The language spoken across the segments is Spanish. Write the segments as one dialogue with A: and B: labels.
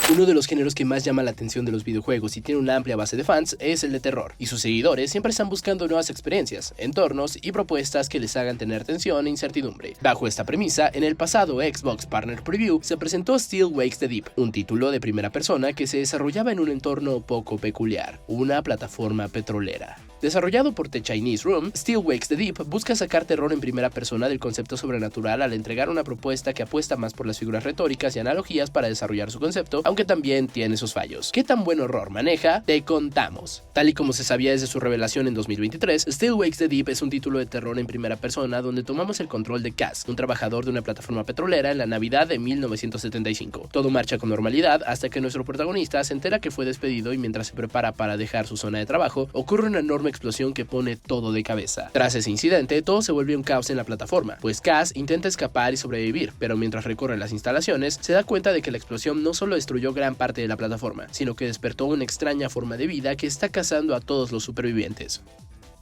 A: Uno de los géneros que más llama la atención de los videojuegos y tiene una amplia base de fans es el de terror, y sus seguidores siempre están buscando nuevas experiencias, entornos y propuestas que les hagan tener tensión e incertidumbre. Bajo esta premisa, en el pasado Xbox Partner Preview se presentó Still Wakes the Deep, un título de primera persona que se desarrollaba en un entorno poco peculiar, una plataforma petrolera. Desarrollado por The Chinese Room, Still Wakes the Deep busca sacar terror en primera persona del concepto sobrenatural al entregar una propuesta que apuesta más por las figuras retóricas y analogías para desarrollar su concepto, aunque también tiene sus fallos. ¿Qué tan buen horror maneja? Te contamos. Tal y como se sabía desde su revelación en 2023, Still Wakes the Deep es un título de terror en primera persona donde tomamos el control de Cass, un trabajador de una plataforma petrolera en la Navidad de 1975. Todo marcha con normalidad hasta que nuestro protagonista se entera que fue despedido y mientras se prepara para dejar su zona de trabajo, ocurre una enorme explosión que pone todo de cabeza. Tras ese incidente, todo se vuelve un caos en la plataforma, pues Cass intenta escapar y sobrevivir, pero mientras recorre las instalaciones, se da cuenta de que la explosión no solo destruyó gran parte de la plataforma, sino que despertó una extraña forma de vida que está cazando a todos los supervivientes.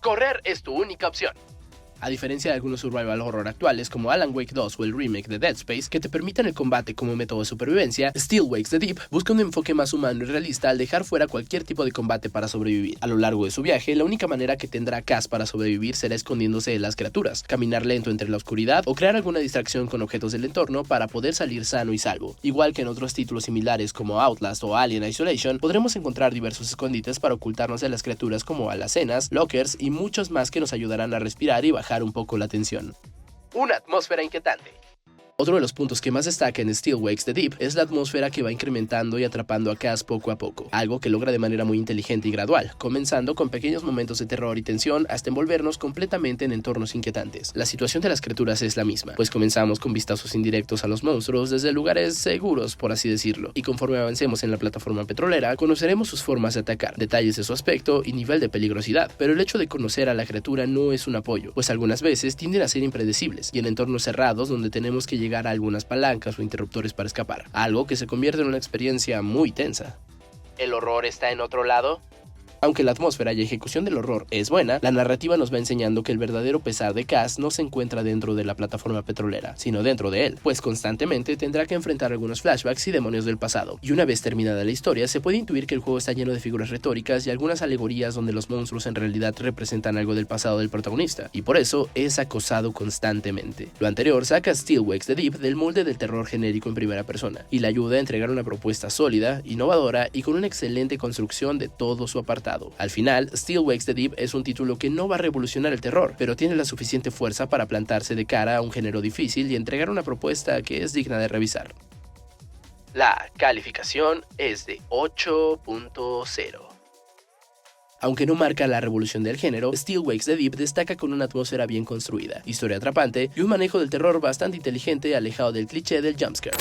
A: Correr es tu única opción. A diferencia de algunos survival horror actuales como Alan Wake 2 o el remake de Dead Space que te permiten el combate como método de supervivencia, Still Wakes the Deep busca un enfoque más humano y realista al dejar fuera cualquier tipo de combate para sobrevivir. A lo largo de su viaje, la única manera que tendrá Cass para sobrevivir será escondiéndose de las criaturas, caminar lento entre la oscuridad o crear alguna distracción con objetos del entorno para poder salir sano y salvo. Igual que en otros títulos similares como Outlast o Alien Isolation, podremos encontrar diversos escondites para ocultarnos de las criaturas como alacenas, lockers y muchos más que nos ayudarán a respirar y bajar un poco la tensión. Una atmósfera inquietante. Otro de los puntos que más destaca en Still Wakes the Deep es la atmósfera que va incrementando y atrapando a Cass poco a poco, algo que logra de manera muy inteligente y gradual, comenzando con pequeños momentos de terror y tensión hasta envolvernos completamente en entornos inquietantes. La situación de las criaturas es la misma, pues comenzamos con vistazos indirectos a los monstruos desde lugares seguros, por así decirlo, y conforme avancemos en la plataforma petrolera, conoceremos sus formas de atacar, detalles de su aspecto y nivel de peligrosidad, pero el hecho de conocer a la criatura no es un apoyo, pues algunas veces tienden a ser impredecibles, y en entornos cerrados donde tenemos que llegar a algunas palancas o interruptores para escapar, algo que se convierte en una experiencia muy tensa. ¿El horror está en otro lado? Aunque la atmósfera y ejecución del horror es buena, la narrativa nos va enseñando que el verdadero pesar de Cass no se encuentra dentro de la plataforma petrolera, sino dentro de él, pues constantemente tendrá que enfrentar algunos flashbacks y demonios del pasado. Y una vez terminada la historia, se puede intuir que el juego está lleno de figuras retóricas y algunas alegorías donde los monstruos en realidad representan algo del pasado del protagonista, y por eso es acosado constantemente. Lo anterior saca a Still Wakes the Deep del molde del terror genérico en primera persona, y le ayuda a entregar una propuesta sólida, innovadora y con una excelente construcción de todo su apartado. Al final, Still Wakes the Deep es un título que no va a revolucionar el terror, pero tiene la suficiente fuerza para plantarse de cara a un género difícil y entregar una propuesta que es digna de revisar. La calificación es de 8.0. Aunque no marca la revolución del género, Still Wakes the Deep destaca con una atmósfera bien construida, historia atrapante y un manejo del terror bastante inteligente alejado del cliché del jumpscare.